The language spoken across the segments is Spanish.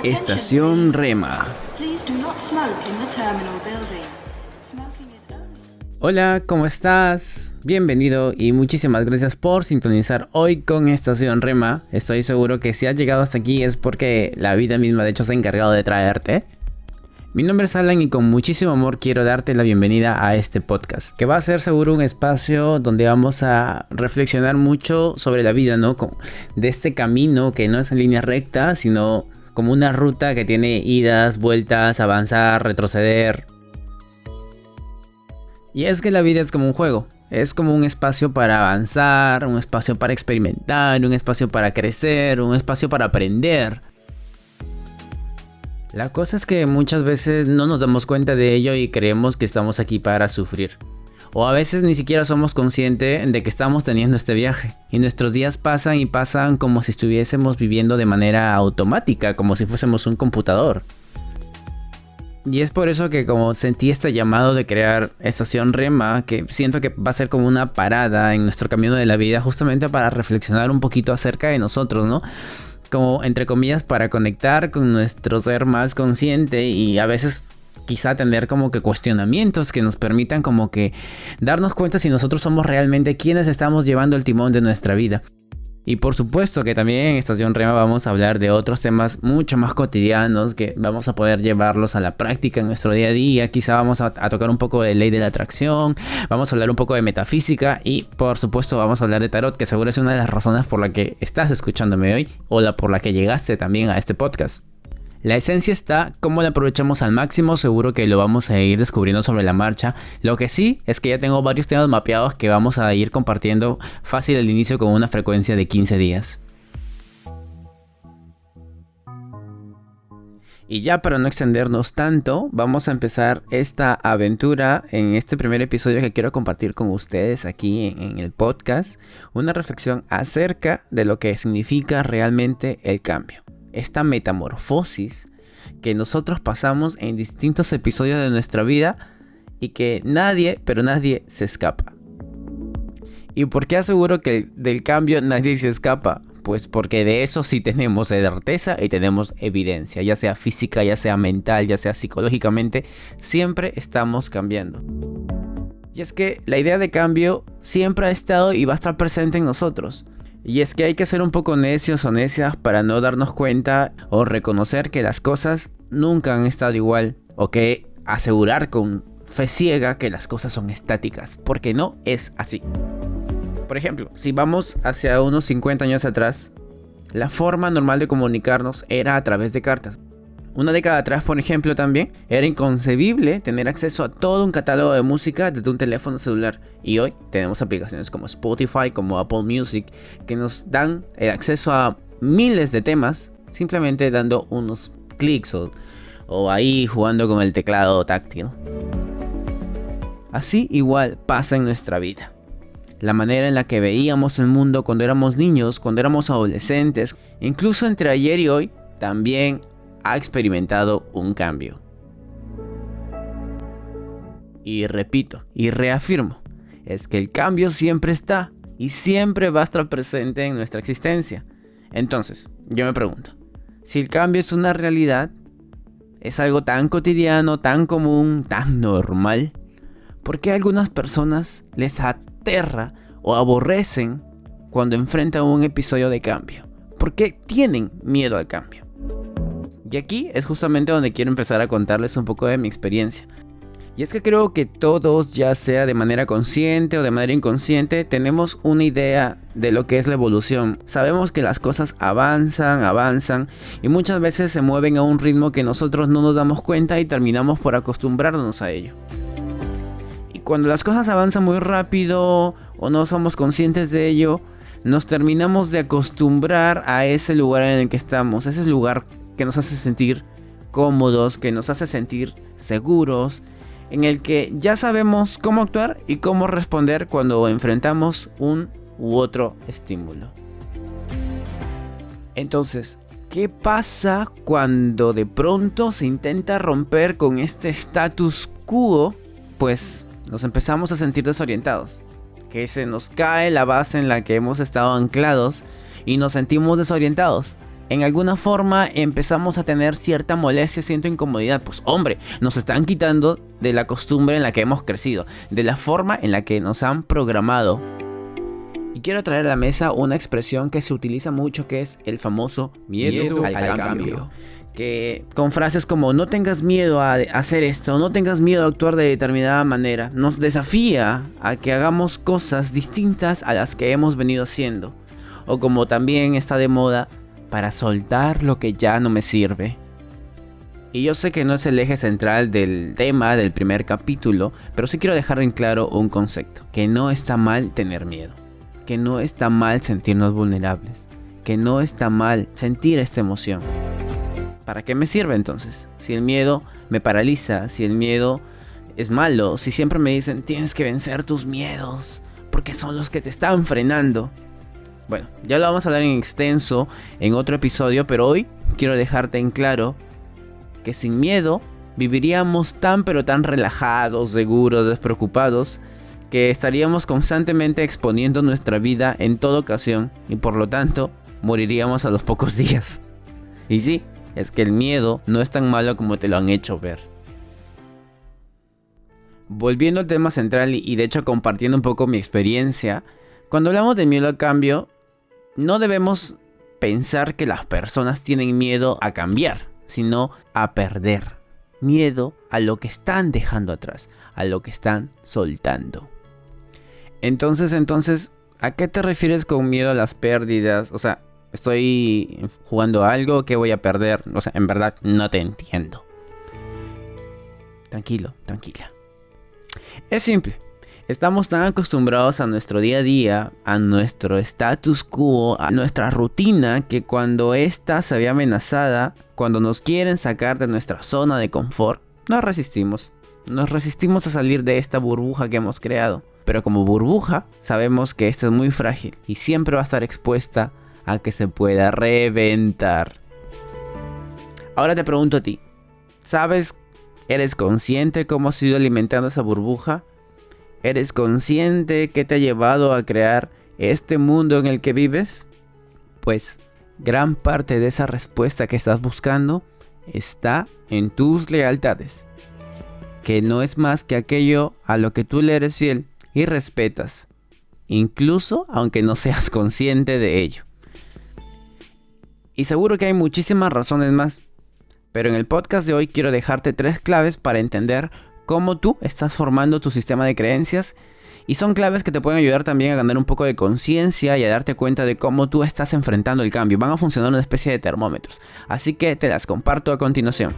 Estación Rema. Hola, ¿cómo estás? Bienvenido y muchísimas gracias por sintonizar hoy con Estación Rema. Estoy seguro que si has llegado hasta aquí es porque la vida misma de hecho se ha encargado de traerte. Mi nombre es Alan y con muchísimo amor quiero darte la bienvenida a este podcast, que va a ser seguro un espacio donde vamos a reflexionar mucho sobre la vida, ¿no? De este camino que no es en línea recta, sino como una ruta que tiene idas, vueltas, avanzar, retroceder. Y es que la vida es como un juego, es como un espacio para avanzar, un espacio para experimentar, un espacio para crecer, un espacio para aprender. La cosa es que muchas veces no nos damos cuenta de ello y creemos que estamos aquí para sufrir. O a veces ni siquiera somos conscientes de que estamos teniendo este viaje. Y nuestros días pasan y pasan como si estuviésemos viviendo de manera automática, como si fuésemos un computador. Y es por eso que como sentí este llamado de crear Estación Rema, que siento que va a ser como una parada en nuestro camino de la vida, justamente para reflexionar un poquito acerca de nosotros, ¿no? Como entre comillas para conectar con nuestro ser más consciente y a veces quizá tener como que cuestionamientos que nos permitan como que darnos cuenta si nosotros somos realmente quienes estamos llevando el timón de nuestra vida. Y por supuesto que también en Estación Rema vamos a hablar de otros temas mucho más cotidianos que vamos a poder llevarlos a la práctica en nuestro día a día. Quizá vamos a tocar un poco de ley de la atracción, vamos a hablar un poco de metafísica y por supuesto vamos a hablar de tarot, que seguro es una de las razones por la que estás escuchándome hoy o por la que llegaste también a este podcast. La esencia está cómo la aprovechamos al máximo, seguro que lo vamos a ir descubriendo sobre la marcha. Lo que sí es que ya tengo varios temas mapeados que vamos a ir compartiendo fácil al inicio con una frecuencia de 15 días. Y ya para no extendernos tanto, vamos a empezar esta aventura en este primer episodio que quiero compartir con ustedes aquí en el podcast. Una reflexión acerca de lo que significa realmente el cambio. Esta metamorfosis que nosotros pasamos en distintos episodios de nuestra vida y que nadie se escapa. ¿Y por qué aseguro que del cambio nadie se escapa? Pues porque de eso sí tenemos certeza y tenemos evidencia, ya sea física, ya sea mental, ya sea psicológicamente, siempre estamos cambiando. Y es que la idea de cambio siempre ha estado y va a estar presente en nosotros. Y es que hay que ser un poco necios o necias para no darnos cuenta o reconocer que las cosas nunca han estado igual. O que asegurar con fe ciega que las cosas son estáticas, porque no es así. Por ejemplo, si vamos hacia unos 50 años atrás, la forma normal de comunicarnos era a través de cartas. Una década atrás, por ejemplo, también era inconcebible tener acceso a todo un catálogo de música desde un teléfono celular. Y hoy tenemos aplicaciones como Spotify, como Apple Music, que nos dan el acceso a miles de temas simplemente dando unos clics o ahí jugando con el teclado táctil. Así igual pasa en nuestra vida. La manera en la que veíamos el mundo cuando éramos niños, cuando éramos adolescentes, incluso entre ayer y hoy, también ha experimentado un cambio. Y repito y reafirmo, es que el cambio siempre está y siempre va a estar presente en nuestra existencia. Entonces, yo me pregunto, si el cambio es una realidad, es algo tan cotidiano, tan común, tan normal, ¿por qué a algunas personas les aterra o aborrecen cuando enfrentan un episodio de cambio? ¿Por qué tienen miedo al cambio? Y aquí es justamente donde quiero empezar a contarles un poco de mi experiencia. Y es que creo que todos, ya sea de manera consciente o de manera inconsciente, tenemos una idea de lo que es la evolución. Sabemos que las cosas avanzan y muchas veces se mueven a un ritmo que nosotros no nos damos cuenta y terminamos por acostumbrarnos a ello. Y cuando las cosas avanzan muy rápido o no somos conscientes de ello, nos terminamos de acostumbrar a ese lugar en el que estamos, ese lugar que nos hace sentir cómodos, que nos hace sentir seguros, en el que ya sabemos cómo actuar y cómo responder cuando enfrentamos un u otro estímulo. Entonces, ¿qué pasa cuando de pronto se intenta romper con este status quo? Pues nos empezamos a sentir desorientados, que se nos cae la base en la que hemos estado anclados y nos sentimos desorientados. en alguna forma empezamos a tener cierta molestia, cierta incomodidad. Pues hombre, nos están quitando de la costumbre en la que hemos crecido, de la forma en la que nos han programado. Y quiero traer a la mesa una expresión que se utiliza mucho, que es el famoso miedo al cambio. Que con frases como no tengas miedo a hacer esto, no tengas miedo a actuar de determinada manera, nos desafía a que hagamos cosas distintas a las que hemos venido haciendo. O como también está de moda, para soltar lo que ya no me sirve. Y yo sé que no es el eje central del tema del primer capítulo, pero sí quiero dejar en claro un concepto, que no está mal tener miedo, que no está mal sentirnos vulnerables, que no está mal sentir esta emoción. ¿Para qué me sirve entonces? Si el miedo me paraliza, si el miedo es malo, si siempre me dicen tienes que vencer tus miedos, porque son los que te están frenando. Bueno, ya lo vamos a hablar en extenso en otro episodio, pero hoy quiero dejarte en claro que sin miedo viviríamos tan pero tan relajados, seguros, despreocupados, que estaríamos constantemente exponiendo nuestra vida en toda ocasión y por lo tanto moriríamos a los pocos días. Y sí, es que el miedo no es tan malo como te lo han hecho ver. Volviendo al tema central y de hecho compartiendo un poco mi experiencia, cuando hablamos de miedo al cambio, no debemos pensar que las personas tienen miedo a cambiar, sino a perder. Miedo a lo que están dejando atrás, a lo que están soltando. Entonces, ¿a qué te refieres con miedo a las pérdidas? O sea, ¿estoy jugando a algo que voy a perder? O sea, en verdad no te entiendo. Tranquilo, tranquila. Es simple. Estamos tan acostumbrados a nuestro día a día, a nuestro status quo, a nuestra rutina, que cuando esta se ve amenazada, cuando nos quieren sacar de nuestra zona de confort, nos resistimos. Nos resistimos a salir de esta burbuja que hemos creado. Pero como burbuja, sabemos que esta es muy frágil y siempre va a estar expuesta a que se pueda reventar. Ahora te pregunto a ti, ¿sabes? ¿Eres consciente cómo has ido alimentando esa burbuja? ¿Eres consciente qué te ha llevado a crear este mundo en el que vives? Pues gran parte de esa respuesta que estás buscando está en tus lealtades, que no es más que aquello a lo que tú le eres fiel y respetas, incluso aunque no seas consciente de ello. Y seguro que hay muchísimas razones más, pero en el podcast de hoy quiero dejarte 3 claves para entender cómo tú estás formando tu sistema de creencias, y son claves que te pueden ayudar también a ganar un poco de conciencia y a darte cuenta de cómo tú estás enfrentando el cambio. Van a funcionar una especie de termómetros, así que te las comparto a continuación.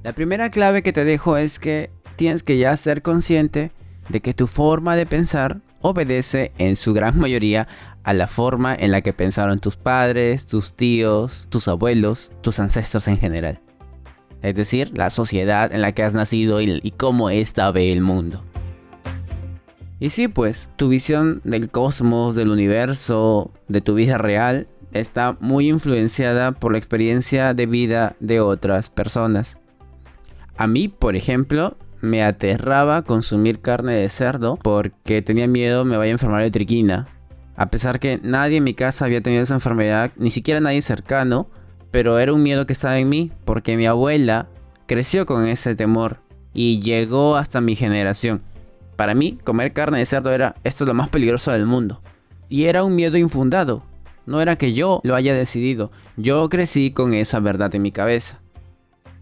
La primera clave que te dejo es que tienes que ya ser consciente de que tu forma de pensar obedece en su gran mayoría a la forma en la que pensaron tus padres, tus tíos, tus abuelos, tus ancestros en general. Es decir, la sociedad en la que has nacido y cómo ésta ve el mundo. Y sí, pues, tu visión del cosmos, del universo, de tu vida real, está muy influenciada por la experiencia de vida de otras personas. A mí, por ejemplo, me aterraba consumir carne de cerdo porque tenía miedo me vaya a enfermar de triquina. A pesar que nadie en mi casa había tenido esa enfermedad, ni siquiera nadie cercano, pero era un miedo que estaba en mí porque mi abuela creció con ese temor y llegó hasta mi generación. Para mí, comer carne de cerdo esto es lo más peligroso del mundo. Y era un miedo infundado, no era que yo lo haya decidido, yo crecí con esa verdad en mi cabeza.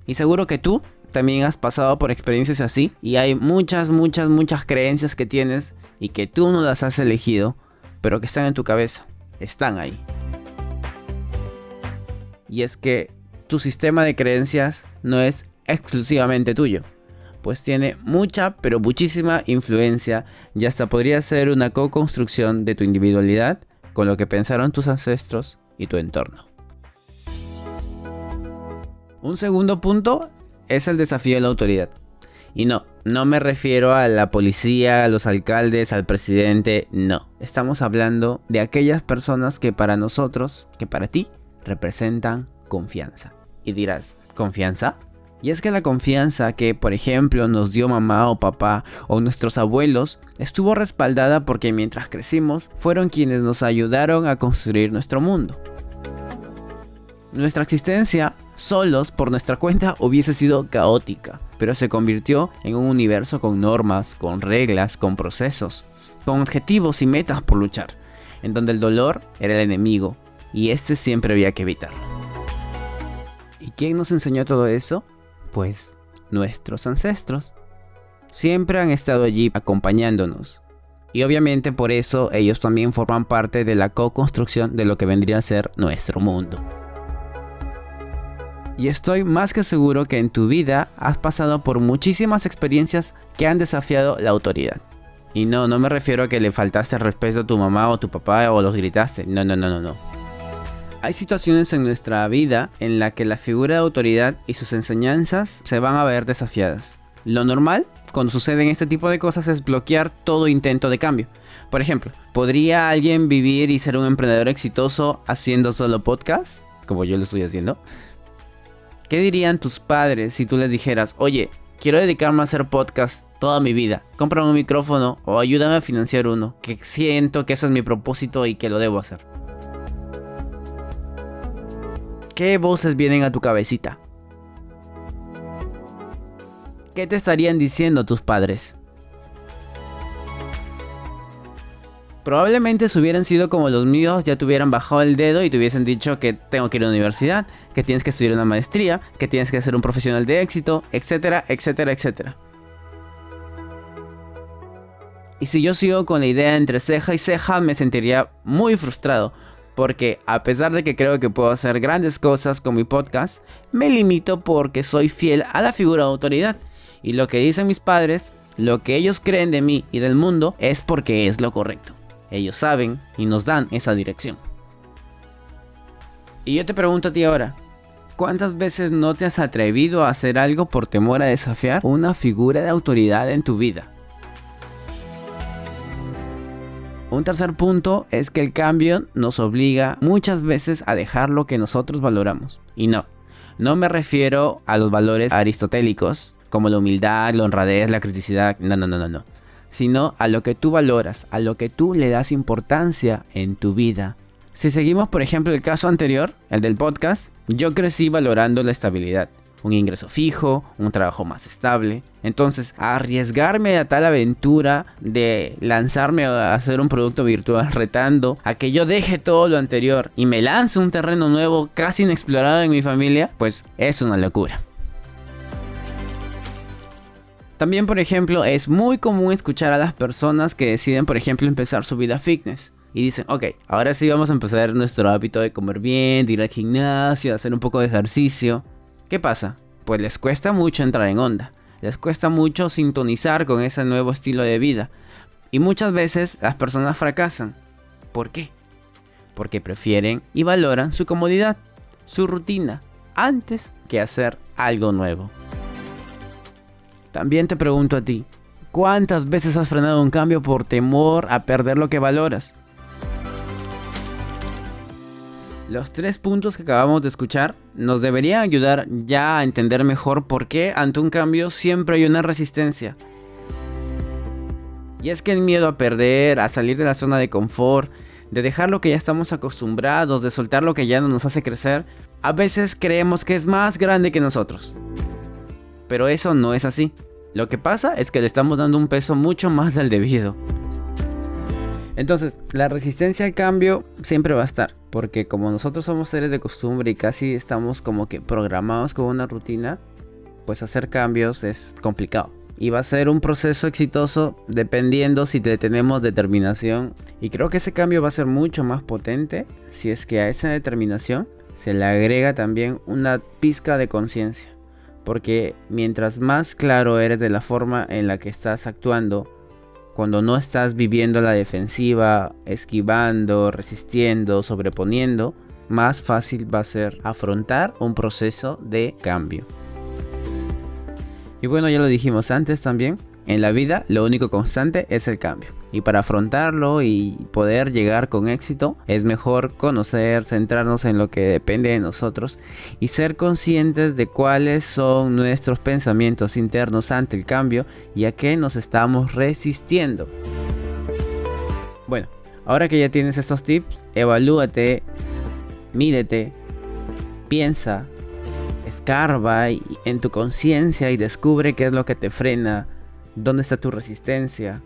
Y seguro que tú también has pasado por experiencias así y hay muchas creencias que tienes y que tú no las has elegido, pero que están en tu cabeza, están ahí. Y es que tu sistema de creencias no es exclusivamente tuyo, pues tiene mucha, pero muchísima influencia y hasta podría ser una co-construcción de tu individualidad con lo que pensaron tus ancestros y tu entorno. Un segundo punto es el desafío de la autoridad. Y no me refiero a la policía, a los alcaldes, al presidente, no. Estamos hablando de aquellas personas que para nosotros, que para ti, representan confianza. Y dirás, ¿confianza? Y es que la confianza que, por ejemplo, nos dio mamá o papá o nuestros abuelos estuvo respaldada porque mientras crecimos fueron quienes nos ayudaron a construir nuestro mundo. Nuestra existencia, solos por nuestra cuenta, hubiese sido caótica, pero se convirtió en un universo con normas, con reglas, con procesos, con objetivos y metas por luchar, en donde el dolor era el enemigo y este siempre había que evitarlo. ¿Y quién nos enseñó todo eso? Pues nuestros ancestros. Siempre han estado allí acompañándonos. Y obviamente por eso ellos también forman parte de la co-construcción de lo que vendría a ser nuestro mundo. Y estoy más que seguro que en tu vida has pasado por muchísimas experiencias que han desafiado la autoridad. Y no me refiero a que le faltaste el respeto a tu mamá o tu papá o los gritaste. No. Hay situaciones en nuestra vida en la que la figura de autoridad y sus enseñanzas se van a ver desafiadas. Lo normal cuando suceden este tipo de cosas es bloquear todo intento de cambio. Por ejemplo, ¿podría alguien vivir y ser un emprendedor exitoso haciendo solo podcast? Como yo lo estoy haciendo. ¿Qué dirían tus padres si tú les dijeras, oye, quiero dedicarme a hacer podcast toda mi vida, cómprame un micrófono o ayúdame a financiar uno, que siento que ese es mi propósito y que lo debo hacer? ¿Qué voces vienen a tu cabecita? ¿Qué te estarían diciendo tus padres? Probablemente si hubieran sido como los míos, ya te hubieran bajado el dedo y te hubiesen dicho que tengo que ir a la universidad, que tienes que estudiar una maestría, que tienes que ser un profesional de éxito, etcétera, etcétera, etcétera. Y si yo sigo con la idea entre ceja y ceja, me sentiría muy frustrado. Porque a pesar de que creo que puedo hacer grandes cosas con mi podcast, me limito porque soy fiel a la figura de autoridad. Y lo que dicen mis padres, lo que ellos creen de mí y del mundo, es porque es lo correcto. Ellos saben y nos dan esa dirección. Y yo te pregunto a ti ahora, ¿cuántas veces no te has atrevido a hacer algo por temor a desafiar una figura de autoridad en tu vida? Un tercer punto es que el cambio nos obliga muchas veces a dejar lo que nosotros valoramos. Y no me refiero a los valores aristotélicos, como la humildad, la honradez, la criticidad, no. Sino a lo que tú valoras, a lo que tú le das importancia en tu vida. Si seguimos por ejemplo el caso anterior, el del podcast, yo crecí valorando la estabilidad. Un ingreso fijo, un trabajo más estable. Entonces, arriesgarme a tal aventura de lanzarme a hacer un producto virtual retando a que yo deje todo lo anterior y me lance un terreno nuevo casi inexplorado en mi familia, pues es una locura. También, por ejemplo, es muy común escuchar a las personas que deciden, por ejemplo, empezar su vida fitness. Y dicen, ok, ahora sí vamos a empezar nuestro hábito de comer bien, de ir al gimnasio, de hacer un poco de ejercicio. ¿Qué pasa? Pues les cuesta mucho entrar en onda. Les cuesta mucho sintonizar con ese nuevo estilo de vida. Y muchas veces las personas fracasan. ¿Por qué? Porque prefieren y valoran su comodidad, su rutina, antes que hacer algo nuevo. También te pregunto a ti, ¿cuántas veces has frenado un cambio por temor a perder lo que valoras? Los 3 puntos que acabamos de escuchar nos deberían ayudar ya a entender mejor por qué ante un cambio siempre hay una resistencia. Y es que el miedo a perder, a salir de la zona de confort, de dejar lo que ya estamos acostumbrados, de soltar lo que ya no nos hace crecer, a veces creemos que es más grande que nosotros. Pero eso no es así. Lo que pasa es que le estamos dando un peso mucho más del debido. Entonces, la resistencia al cambio siempre va a estar, porque como nosotros somos seres de costumbre y casi estamos como que programados con una rutina, pues hacer cambios es complicado. Y va a ser un proceso exitoso dependiendo si tenemos determinación. Y creo que ese cambio va a ser mucho más potente si es que a esa determinación se le agrega también una pizca de conciencia. Porque mientras más claro eres de la forma en la que estás actuando, cuando no estás viviendo la defensiva, esquivando, resistiendo, sobreponiendo, más fácil va a ser afrontar un proceso de cambio. Y bueno, ya lo dijimos antes también, en la vida lo único constante es el cambio. Y para afrontarlo y poder llegar con éxito es mejor conocer, centrarnos en lo que depende de nosotros y ser conscientes de cuáles son nuestros pensamientos internos ante el cambio y a qué nos estamos resistiendo. Bueno, ahora que ya tienes estos tips, evalúate, mídete, piensa, escarba en tu conciencia y descubre qué es lo que te frena, dónde está tu resistencia.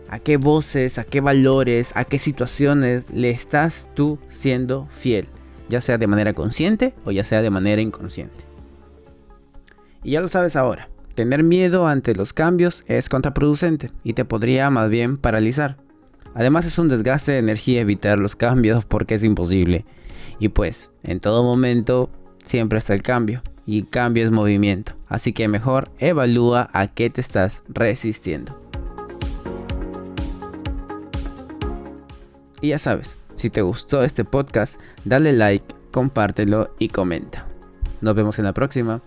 ¿A qué voces, a qué valores, a qué situaciones le estás tú siendo fiel? Ya sea de manera consciente o ya sea de manera inconsciente. Y ya lo sabes ahora, tener miedo ante los cambios es contraproducente y te podría más bien paralizar. Además es un desgaste de energía evitar los cambios porque es imposible. Y pues, en todo momento siempre está el cambio. Y cambio es movimiento. Así que mejor evalúa a qué te estás resistiendo. Y ya sabes, si te gustó este podcast, dale like, compártelo y comenta. Nos vemos en la próxima.